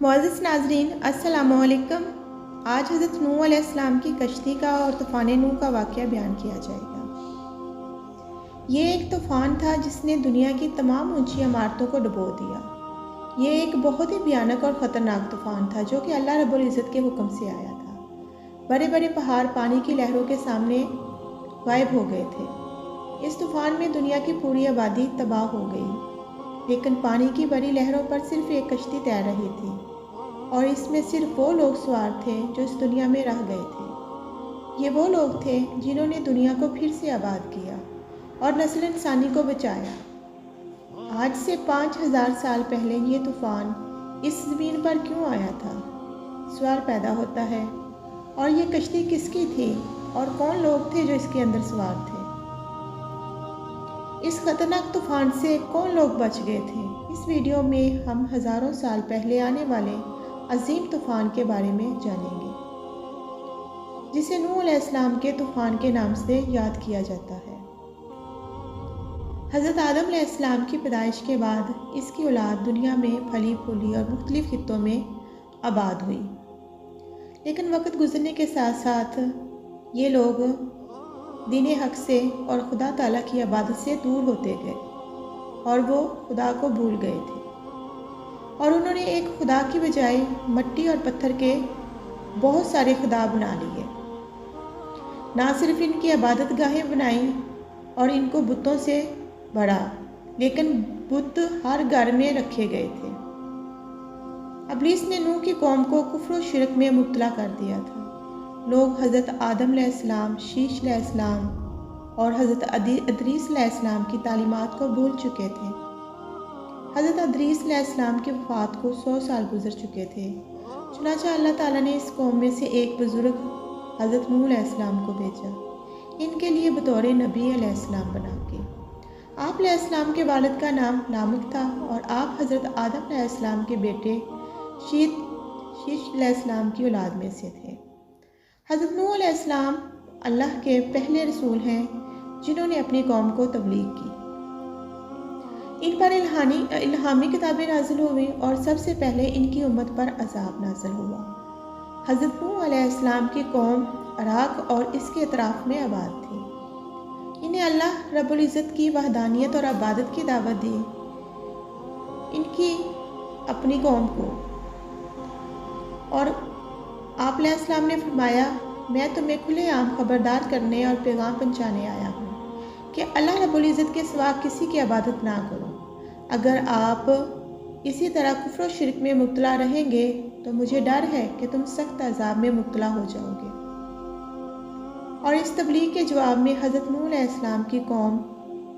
معزز ناظرین السلام علیکم۔ آج حضرت نوح علیہ السلام کی کشتی کا اور طوفان نوح کا واقعہ بیان کیا جائے گا۔ یہ ایک طوفان تھا جس نے دنیا کی تمام اونچی عمارتوں کو ڈبو دیا۔ یہ ایک بہت ہی بھیانک اور خطرناک طوفان تھا جو کہ اللہ رب العزت کے حکم سے آیا تھا۔ بڑے بڑے پہاڑ پانی کی لہروں کے سامنے غائب ہو گئے تھے۔ اس طوفان میں دنیا کی پوری آبادی تباہ ہو گئی، لیکن پانی کی بڑی لہروں پر صرف ایک کشتی تیر رہی تھی، اور اس میں صرف وہ لوگ سوار تھے جو اس دنیا میں رہ گئے تھے۔ یہ وہ لوگ تھے جنہوں نے دنیا کو پھر سے آباد کیا اور نسل انسانی کو بچایا۔ آج سے 5000 سال پہلے یہ طوفان اس زمین پر کیوں آیا تھا؟ سوال پیدا ہوتا ہے۔ اور یہ کشتی کس کی تھی اور کون لوگ تھے جو اس کے اندر سوار تھے؟ اس خطرناک طوفان سے کون لوگ بچ گئے تھے؟ اس ویڈیو میں ہم ہزاروں سال پہلے آنے والے عظیم طوفان کے بارے میں جانیں گے، جسے نوح علیہ السلام کے طوفان کے نام سے یاد کیا جاتا ہے۔ حضرت آدم علیہ السلام کی پیدائش کے بعد اس کی اولاد دنیا میں پھلی پھولی اور مختلف خطوں میں آباد ہوئی، لیکن وقت گزرنے کے ساتھ ساتھ یہ لوگ دین حق سے اور خدا تعالیٰ کی عبادت سے دور ہوتے گئے، اور وہ خدا کو بھول گئے تھے، اور انہوں نے ایک خدا کی بجائے مٹی اور پتھر کے بہت سارے خدا بنا لیے۔ نہ صرف ان کی عبادت گاہیں بنائیں اور ان کو بتوں سے بڑھا، لیکن بت ہر گھر میں رکھے گئے تھے۔ ابلیس نے نوح کی قوم کو کفر و شرک میں مبتلا کر دیا تھا۔ لوگ حضرت آدم علیہ السلام، شیش علیہ السلام اور حضرت ادریس علیہ السلام کی تعلیمات کو بھول چکے تھے۔ حضرت ادریس علیہ السلام کی وفات کو 100 سال گزر چکے تھے، چنانچہ اللہ تعالیٰ نے اس قوم میں سے ایک بزرگ حضرت نوح علیہ السلام کو بھیجا، ان کے لیے بطور نبی علیہ السلام بنا کے۔ آپ علیہ السلام کے والد کا نام لامک تھا، اور آپ حضرت آدم علیہ السلام کے بیٹے شیش علیہ السلام کی اولاد میں سے تھے۔ حضرت نوح علیہ السلام اللہ کے پہلے رسول ہیں جنہوں نے اپنی قوم کو تبلیغ کی۔ ان پر الہامی کتابیں نازل ہوئیں، اور سب سے پہلے ان کی امت پر عذاب نازل ہوا۔ حضرت نوح علیہ السلام کی قوم عراق اور اس کے اطراف میں آباد تھی۔ انہیں اللہ رب العزت کی وحدانیت اور عبادت کی دعوت دی، ان کی اپنی قوم کو، اور آپ علیہ السلام نے فرمایا، میں تمہیں کھلے عام خبردار کرنے اور پیغام پہنچانے آیا ہوں کہ اللہ رب العزت کے سوا کسی کی عبادت نہ کرو۔ اگر آپ اسی طرح کفر و شرک میں مبتلا رہیں گے تو مجھے ڈر ہے کہ تم سخت عذاب میں مبتلا ہو جاؤ گے۔ اور اس تبلیغ کے جواب میں حضرت نوح علیہ السلام کی قوم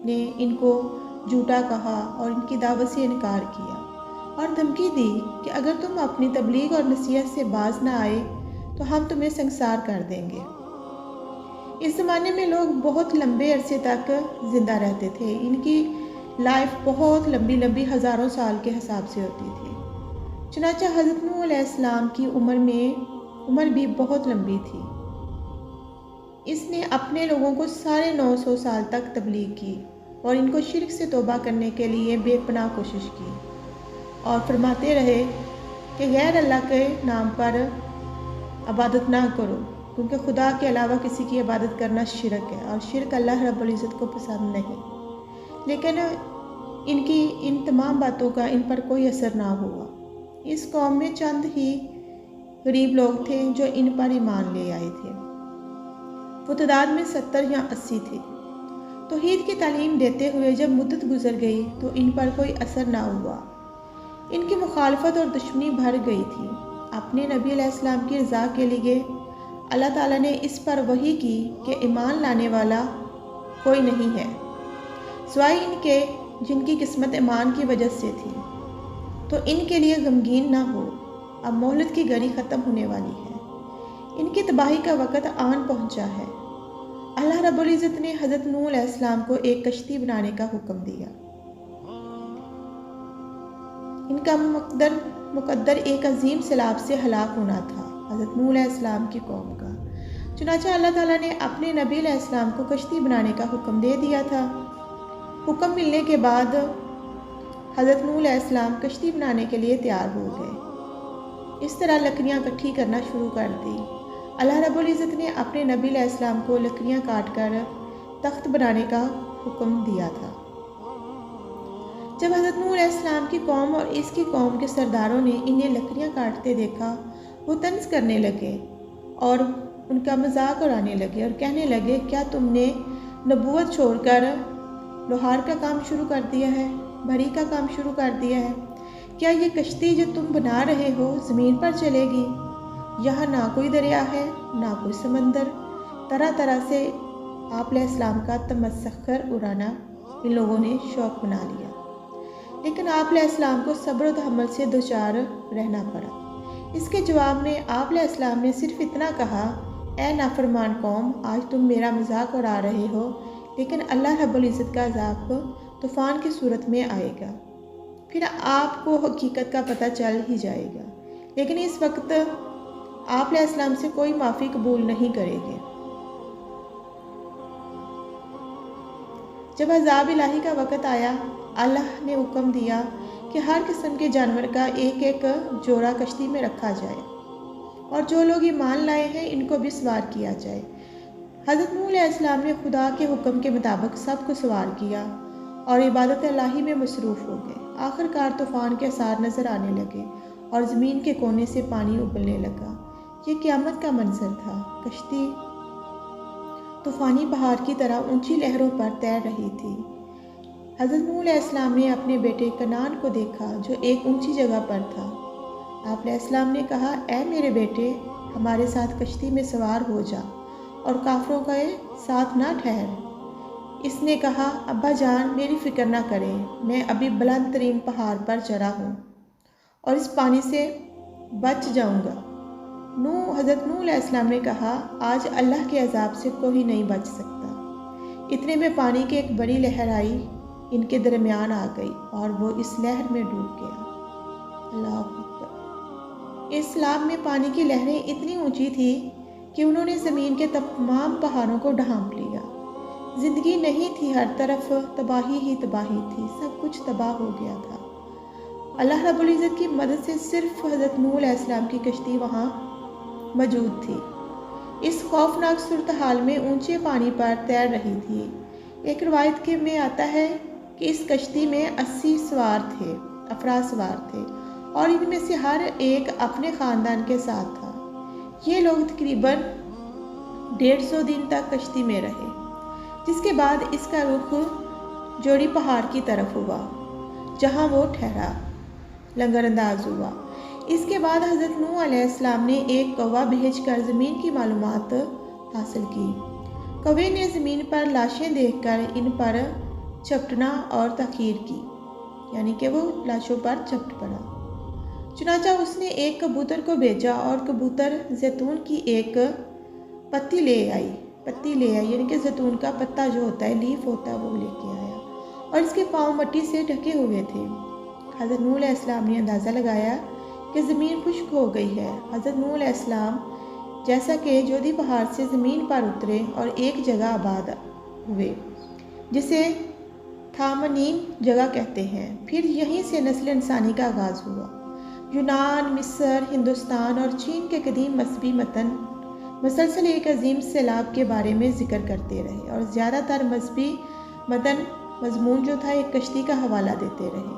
نے ان کو جھوٹا کہا اور ان کی دعوت سے انکار کیا، اور دھمکی دی کہ اگر تم اپنی تبلیغ اور نصیحت سے باز نہ آئے تو ہم تمہیں سنسار کر دیں گے۔ اس زمانے میں لوگ بہت لمبے عرصے تک زندہ رہتے تھے، ان کی لائف بہت لمبی ہزاروں سال کے حساب سے ہوتی تھی۔ چنانچہ حضرت نوح علیہ السلام کی عمر بھی بہت لمبی تھی۔ اس نے اپنے لوگوں کو 950 سال تک تبلیغ کی اور ان کو شرک سے توبہ کرنے کے لیے بے پناہ کوشش کی، اور فرماتے رہے کہ غیر اللہ کے نام پر عبادت نہ کرو، کیونکہ خدا کے علاوہ کسی کی عبادت کرنا شرک ہے، اور شرک اللہ رب العزت کو پسند نہیں۔ لیکن ان کی ان تمام باتوں کا ان پر کوئی اثر نہ ہوا۔ اس قوم میں چند ہی غریب لوگ تھے جو ان پر ایمان لے آئے تھے، وہ تعداد میں 70 یا 80 تھے۔ توحید کی تعلیم دیتے ہوئے جب مدت گزر گئی تو ان پر کوئی اثر نہ ہوا، ان کی مخالفت اور دشمنی بڑھ گئی تھی۔ اپنے نبی علیہ السلام کی رضا کے لیے اللہ تعالیٰ نے اس پر وحی کی کہ ایمان لانے والا کوئی نہیں ہے سوائے ان کے جن کی قسمت ایمان کی وجہ سے تھی، تو ان کے لیے غمگین نہ ہو، اب مہلت کی گھڑی ختم ہونے والی ہے، ان کی تباہی کا وقت آن پہنچا ہے۔ اللہ رب العزت نے حضرت نوح علیہ السلام کو ایک کشتی بنانے کا حکم دیا۔ ان کا مقدر ایک عظیم سیلاب سے ہلاک ہونا تھا، حضرت نوح علیہ السلام کی قوم کا۔ چنانچہ اللہ تعالیٰ نے اپنے نبی علیہ السلام کو کشتی بنانے کا حکم دے دیا تھا۔ حکم ملنے کے بعد حضرت نوح علیہ السلام کشتی بنانے کے لیے تیار ہو گئے۔ इस तरह लकड़ियाँ इकट्ठी करना शुरू कर दी। अल्लाह रब्बुल इज़्ज़त ने अपने नबी अलैहिस्सलाम को लकड़ियाँ काट कर तख्त बनाने का हुक्म दिया था। जब हज़रत नूह अलैहिस्सलाम की कौम और इसकी कौम के सरदारों ने इन्हें लकड़ियाँ काटते देखा, वो तंज करने लगे और उनका मजाक उड़ाने लगे और कहने लगे, क्या तुमने नबूवत छोड़कर लोहार का काम शुरू कर दिया है, भरी का काम शुरू कर दिया है? क्या ये कश्ती जो तुम बना रहे हो ज़मीन पर चलेगी? यहाँ ना कोई दरिया है, ना कोई समंदर। तरह तरह से आप अलैहिस्सलाम का तमस्खुर उड़ाना इन लोगों ने शौक बना लिया। लेकिन आप अलैहिस्सलाम को सब्र और तहम्मुल से दोचार रहना पड़ा। इसके जवाब में आप अलैहिस्सलाम ने सिर्फ इतना कहा, ए नाफरमान कौम, आज तुम मेरा मजाक उड़ा रहे हो, लेकिन अल्लाह रब्बुल इज़्ज़त का अज़ाब तूफ़ान की सूरत में आएगा, फिर आपको हकीकत का पता चल ही जाएगा। लेकिन इस वक्त आप अलैहिस्सलाम से कोई माफ़ी कबूल नहीं करेंगे। जब अज़ाब इलाही का वक़्त आया, अल्लाह ने हुक्म दिया कि हर किस्म के जानवर का एक एक जोड़ा कश्ती में रखा जाए और जो लोग ईमान लाए हैं इनको भी सवार किया जाए। हज़रत नूह अलैहिस्सलाम ने खुदा के हुक्म के मुताबिक सबको सवार किया और इबादत इलाही में मसरूफ़ हो गए। आखिरकार तूफ़ान के आसार नज़र आने लगे और ज़मीन के कोने से पानी उबलने लगा। ये क़यामत का मंजर था। कश्ती तूफ़ानी पहाड़ की तरह ऊंची लहरों पर तैर रही थी। हज़रत नूह अलैहिस्सलाम ने अपने बेटे कनान को देखा जो एक ऊंची जगह पर था। आप अलैहिस्सलाम ने कहा, ऐ मेरे बेटे, हमारे साथ कश्ती में सवार हो जा और काफिरों के साथ ना ठहर। इसने कहा, अब्बा जान, मेरी फ़िक्र ना करें, मैं अभी बुलंद तरीन पहाड़ पर चढ़ा हूँ और इस पानी से बच जाऊँगा। हज़रत नूह अलैहिस्सलाम ने कहा, आज अल्लाह के अज़ाब से कोई नहीं बच सकता। इतने में पानी की एक बड़ी लहर आई, इनके दरमियान आ गई और वो इस लहर में डूब गया। अल्लाह अकबर। इस सैलाब में पानी की लहरें इतनी ऊंची थी कि उन्होंने ज़मीन के तमाम पहाड़ों को ढांप लिया। ज़िंदगी नहीं थी, हर तरफ तबाही ही तबाही थी, सब कुछ तबाह हो गया था। अल्लाह रब्बुल इज़्ज़त की मदद से सिर्फ हज़रत नूह अलैहिस्सलाम की कश्ती वहाँ मौजूद थी। इस खौफनाक सूरत हाल में ऊंचे पानी पर तैर रही थी। एक रवायत के में आता है कि इस कश्ती में 80 अफराद सवार थे और इनमें से हर एक अपने ख़ानदान के साथ था। ये लोग तकरीबन 150 दिन तक कश्ती में रहे, जिसके बाद इसका रुख जोड़ी पहाड़ की तरफ हुआ जहां वो ठहरा, लंगरअंदाज हुआ। इसके बाद हज़रत नूह अलैहिस्सलाम ने एक कौवा भेजकर ज़मीन की मालूमात हासिल की। कौवे ने ज़मीन पर लाशें देखकर इन पर झपटना और तखीर की, यानी कि वो लाशों पर झपट पड़ा। चुनांचा उसने एक कबूतर को भेजा और कबूतर जैतून की एक पत्ती ले आई, यानी कि जैतून का पत्ता जो होता है, लीफ होता है, वो लेके आया और इसके पाँव मिट्टी से ढके हुए थे। हज़रत नूह अलैहिस्सलाम ने अंदाज़ा लगाया कि ज़मीन खुश्क हो गई है। हज़रत नूह अलैहिस्सलाम जैसा कि जोधी पहाड़ से ज़मीन पर उतरे और एक जगह आबाद हुए जिसे थामनीन जगह कहते हैं। फिर यहीं से नस्ल इंसानी का आगाज़ हुआ। यूनान, मिस्र, हिंदुस्तान और चीन के कदीम मजहबी मतन मुसलसल एक अजीम सैलाब के बारे में ज़िक्र करते रहे और ज़्यादातर मजहबी मतन मजमून जो था एक कश्ती का हवाला देते रहे,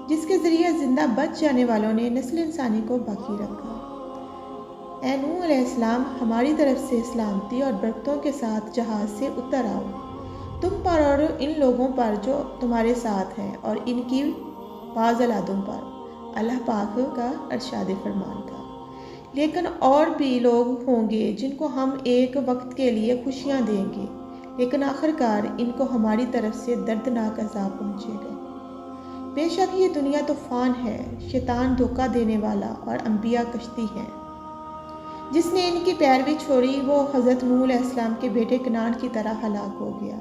जिसके ज़रिए ज़िंदा बच जाने वालों ने नस्ल इंसानी को बाकी रखा। ऐ नूह अलैहिस्सलाम, हमारी तरफ से सलामती और बरकतों के साथ जहाज़ से उतर आओ, तुम पर और इन लोगों पर जो तुम्हारे साथ हैं और इनकी बाज़ औलादों पर। अल्लाह पाक का इरशाद फरमान था, लेकिन और भी लोग होंगे जिनको हम एक वक्त के लिए खुशियाँ देंगे, लेकिन आखिरकार इनको हमारी तरफ से दर्दनाक अज़ाब पहुँचेगा। बेशक ये दुनिया तूफ़ान है, शैतान धोखा देने वाला और अंबिया कश्ती है। जिसने इनकी पैरवी छोड़ी वो हज़रत नूह अलैहिस्सलाम के बेटे कनान की तरह हलाक हो गया,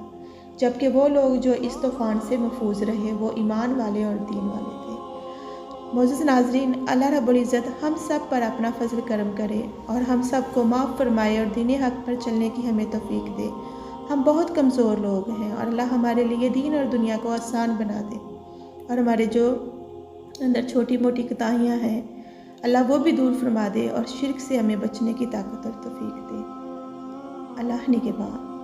जबकि वो लोग जो इस तूफ़ान से महफूज रहे वो ईमान वाले और दीन वाले थे। मोअज़्ज़ज़ नाज़रीन, अल्लाह रब्बुल इज़्ज़त हम सब पर अपना फजल करम करे और हम सब को माफ़ फरमाए और दीन हक़ पर चलने की हमें तौफ़ीक दे। हम बहुत कमज़ोर लोग हैं और अल्लाह हमारे लिए दीन और दुनिया को आसान बना दे और हमारे जो अंदर छोटी मोटी कोताहियाँ हैं اللہ وہ بھی دور فرما دے اور شرک سے ہمیں بچنے کی طاقت اور توفیق دے۔ اللہ نگہباں۔